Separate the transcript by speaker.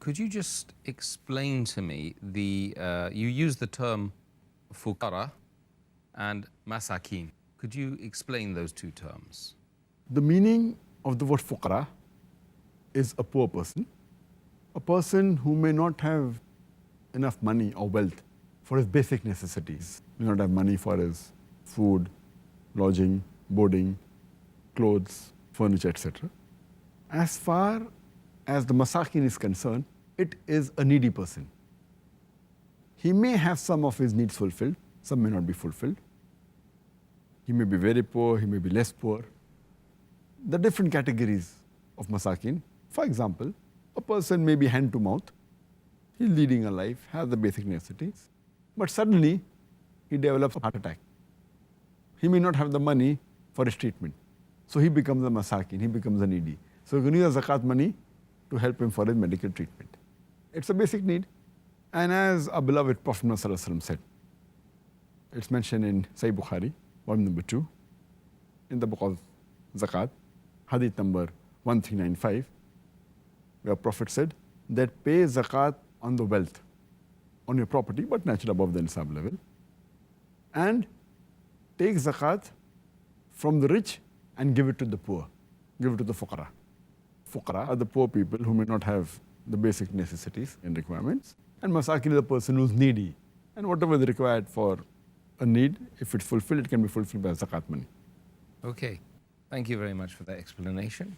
Speaker 1: Could you just explain to me you use the term Fuqara and Masakeen. Could you explain those two terms?
Speaker 2: The meaning of the word Fuqara is a poor person, a person who may not have enough money or wealth for his basic necessities. May not have money for his food, lodging, boarding, clothes, furniture, etc. As far as the Masaakeen is concerned, it is a needy person. He may have some of his needs fulfilled, some may not be fulfilled. He may be very poor, he may be less poor. The different categories of Masaakeen. For example, a person may be hand to mouth. He's leading a life, has the basic necessities, but suddenly he develops a heart attack. He may not have the money for his treatment. So he becomes a Masaakeen, he becomes a needy. So you can use zakat money to help him for his medical treatment. It's a basic need. And as our beloved Prophet Muhammad said, it's mentioned in Sahih Bukhari, volume number 2, in the book of Zakaat, Hadith number 1395, where Prophet said that pay zakat on the wealth, on your property, but naturally above the nisab level, and take zakat from the rich and give it to the poor, give it to the fuqara. Fuqara are the poor people who may not have the basic necessities and requirements, and Masaakin is the person who's needy, and whatever is required for a need, if it's fulfilled, it can be fulfilled by zakat money.
Speaker 1: Okay, thank you very much for that explanation.